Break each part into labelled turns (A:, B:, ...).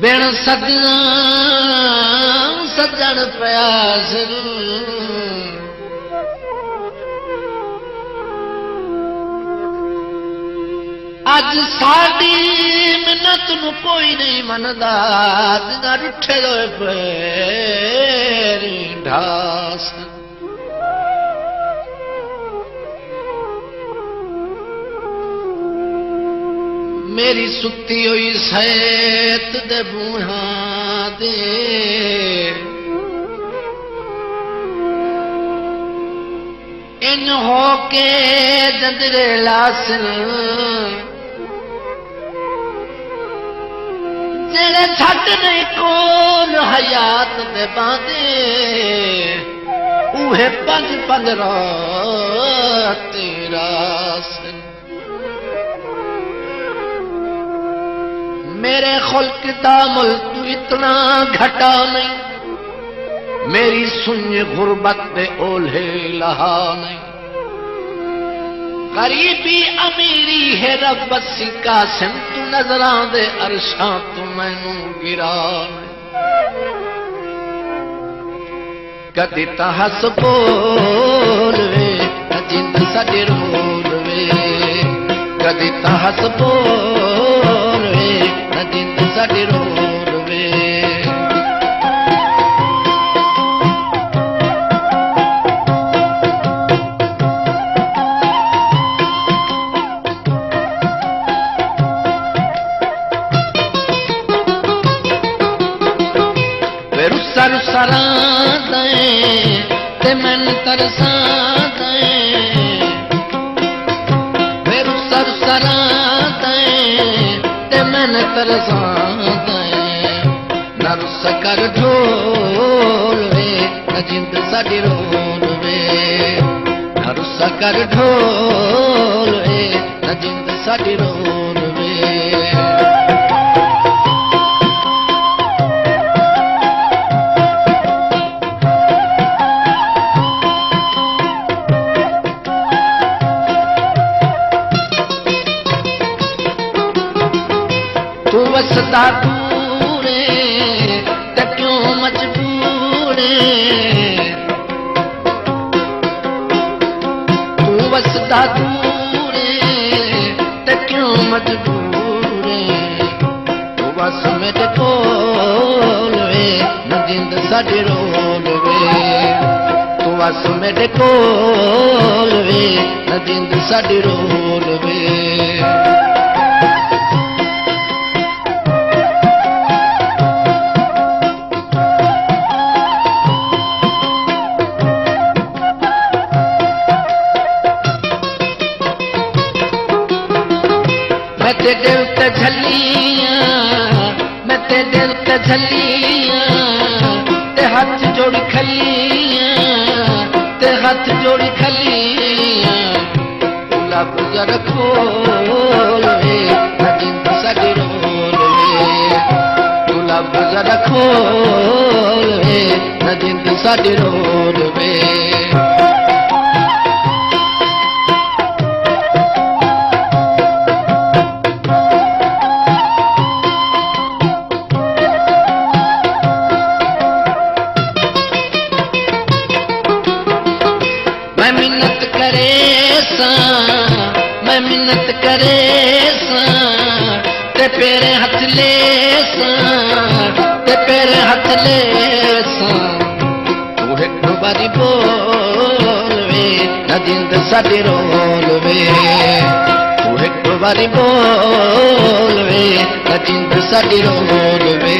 A: बिन सजना सजन प्यास अज साडी मिन्नत नूं कोई नहीं मनदा जिन्हां रुठे होए पैरी ढास मेरी सुती हुई सैत दे बूहां दे इन हो के जंदरे लासन जेड़े छट नहीं कोल हयात दे बांदे उहे पंज पंज रात रासन मेरे खुल्क दा मुल्क इतना घटा नहीं मेरी सुन गुरबत पे ओल्हे लहा नहीं गरीबी अमीरी है रब सिका सिम तू नजरां दे अरशां तू मैनू गिरा कदी ता हस बोल वे जिंद साडी रोल वे कदी ता हस बोल वे जिंद साडी रोल वे रुसरां ते मैन तरसां ते मैन तरसां न रुस कर ढोल वे न जिंद साडी रोल वे न रुस कर ढोल वे न जिंद साडी रोल वे वसदा दूरे ते क्यों मजबूरे तू वसदा दूरे ते क्यों मजबूरे तू बस मेरे कोल वे न जिंद साडी रोल वे तू बस मेरे कोल वे न जिंद साडी रोल वे मैं तेरे उत्ते झलियां मैं तेरे उत्ते झलियां ते हाथ जोड़ी खलियां ते हाथ जोड़ी खलियां गुलाब जर खोल वे न जिंद साडी रोल वे गुलाब जर खोल वे न जिंद साडी रोल वे मैं मिन्नत करे ते पेरे हथ ले ते पेरे हथ ले तू एक बारी बोल वे न जिंद साडी रोल वे तू एक बारी बोल वे न जिंद साडी रोल वे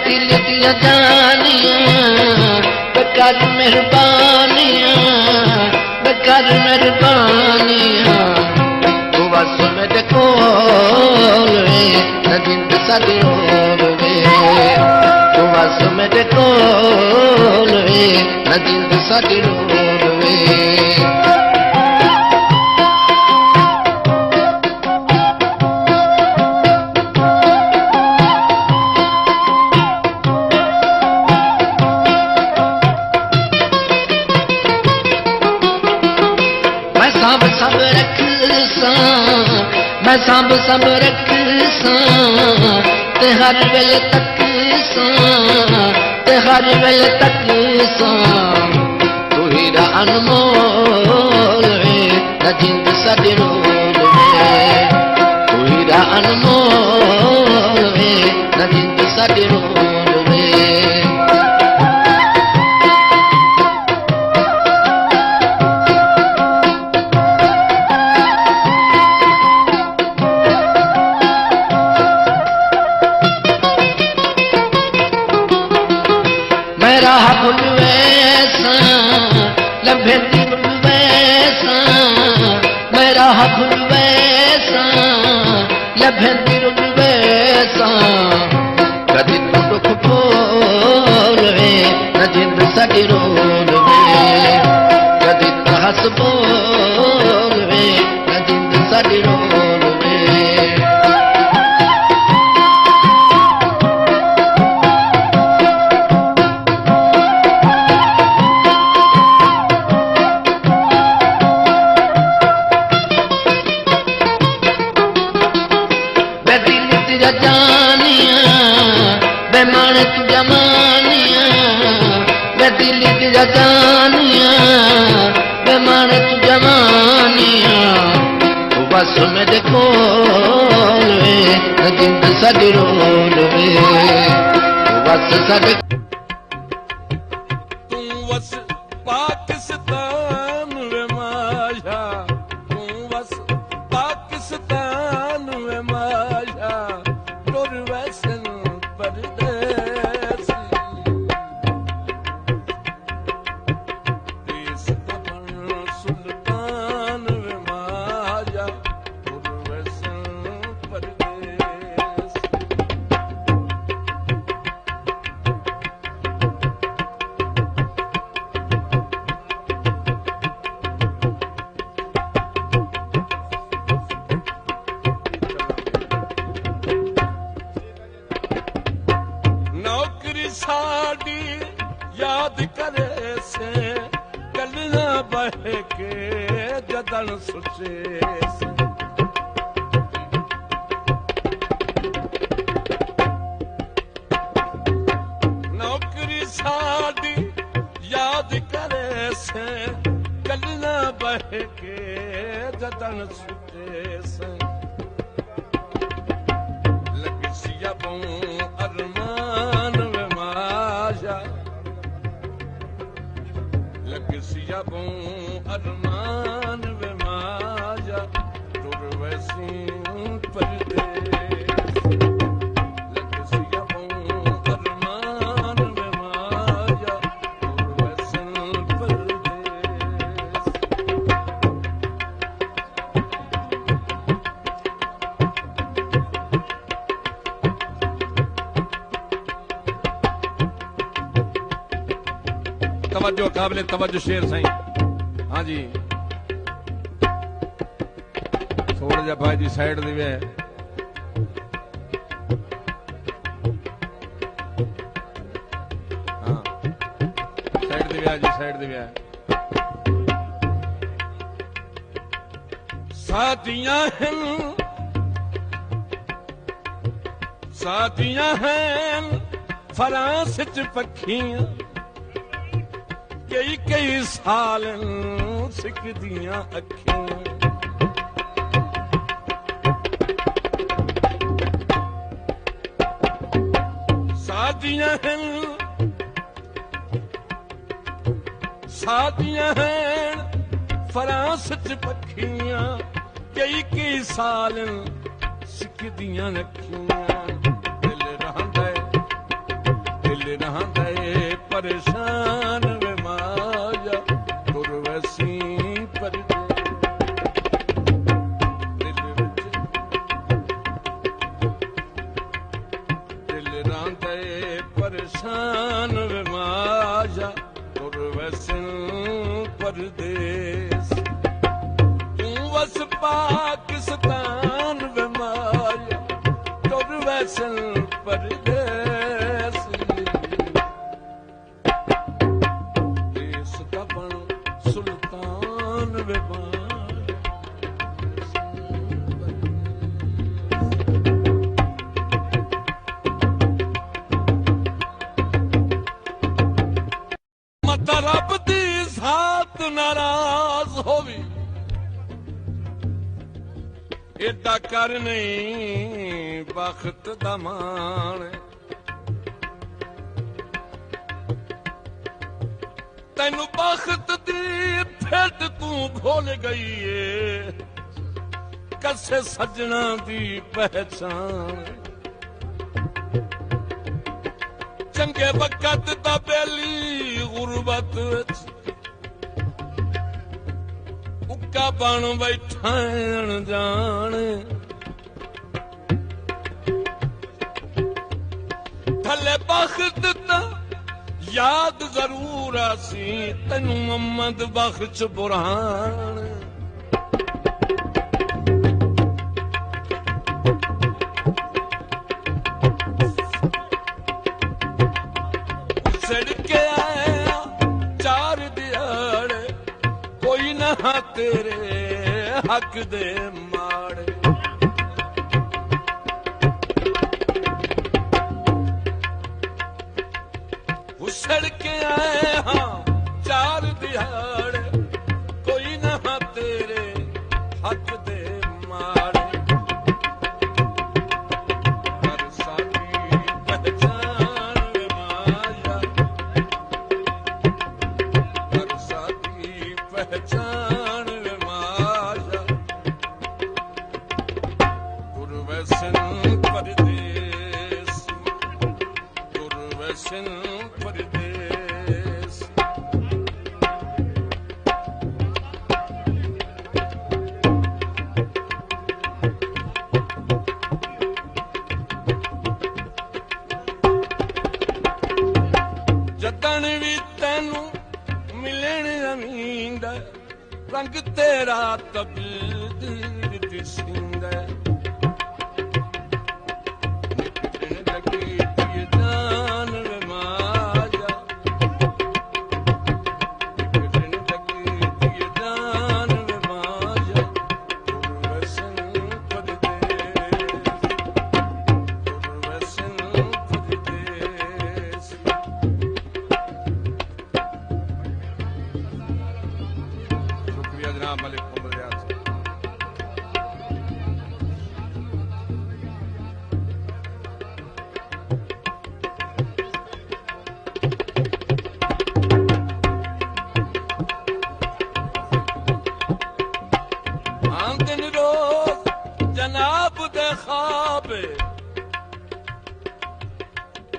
A: दिल दिया जानिया बेकार मेहरबानिया तू बस मेरे कोल वे न जिंद साडी रोल वे तू बस मेरे कोल वे न जिंद साडी रोल वे सब रखसा मैं सब रखसा ते हर वेले तकसा ते हर वेले तकसा तू हीरा अनमोल वे ना जिंद साडी रोल वे तू हीरा अनमोल वे ना जिंद साडी रोल वे राह भुल वैसा लभे दिल वैसा मैं राह भुल वैसा लभे दिल वैसा कदी तू दुख बोल वे न जिंद साडी रोल वे कदी तू हस बोल वे न जिंद साडी रोल वे जानिया बेमान तू जमानिया तू बस मेरे कोल वे न जिंद साडी रोल वे तू बस साडे
B: तू बस पाकिस्तान वे माया तू बस पाकिस्तान वे माया टुर वैसन परदेसी साडी याद करे से गलियां बह के जदन सुचे से नौकरी साडी याद करे से गलियां बह के जदन सुचे से लगिया बहू अरमान लगिया बहू अरमान वे माया टुर वैसी परदेस लगिया बहू अरमान वे माया टुर वैसी परदेस तवज्जो काबिल तवज्जो शेर साईं हाँ जी थोड़ा जा भाई जी साइड दे वे हाँ साइड दे वे जी साइड दे वे सादियां हैं फरांस च पखियां कई साल सिकदियां अखियां सादियां हैं फरांस च पखियां कई साल सिकदियां अखियां दिल रहंदा परेशान वे माया टुर वैसी दिल रहंदा परेशान वे माया टुर वैसी परदेस तू बस पाकिस्तान वे माया टुर वैसी परदेस सुल्तान वे माया नाराज होवी एडा कर नहीं बख्त दा मान तैनू बख्त दी फिट तू भूल गई है कसे सजना दी पहचान चंगे वक्त दा बेली गुरबत विच उक्का बन बैठा जान थले बख्त दा याद जरूर आसी तैनू मोहम्मद बख्श बुरहान सड़के आया चार दिहाड़े कोई ना तेरे हक दे माड़े सड़के आए हाँ चार दिहाड़े कोई ना तेरे हक दे मारे कर साडी पहचान माया कर साडी पहचान माया गुरवैसन परदेस गुरवैसन जतन भी तेनू मिलण अमींद रंग तेरा तब्दील दिसींदा निकलण लगी तुझे जान वे माया निकलण लगी तुझे जान वे माया गुरवैसन परदेस गुरवैसन परदेस जनाब मलिक मोहम्मद रियाज दिन रोज जनाब दे ख्वाब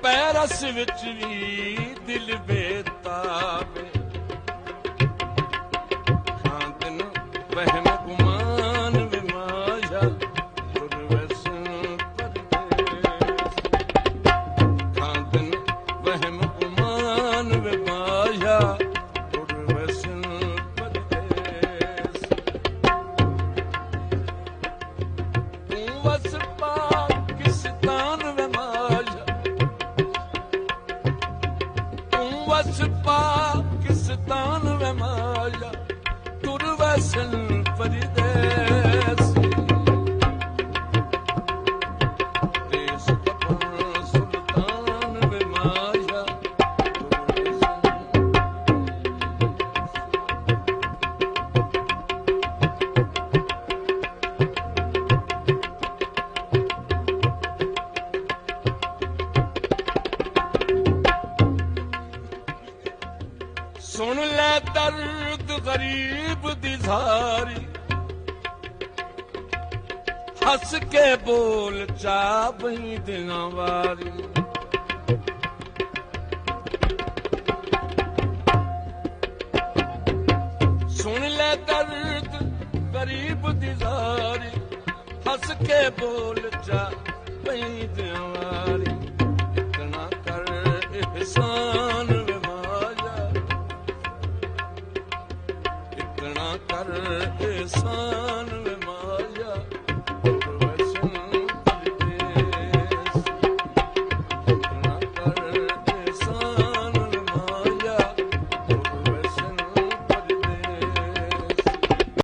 B: पैरस विच भी दिल बेताब वहम गुमान वे माया गुरवैसन परदेस खांदन वहम गुमान वे माया गुरवैसन परदेस तू वस पाकिस्तान वे माया तू वस पाकिस्तान वे माया गुरवैसन परदेस देश अपना सुल्तान वे माया सुन ले दर्द गरीब दी झारी हस के बोल चाबी दिना वारी सुन ले दर्द गरीब दी झारी हस के बोल चाबी दिना वारी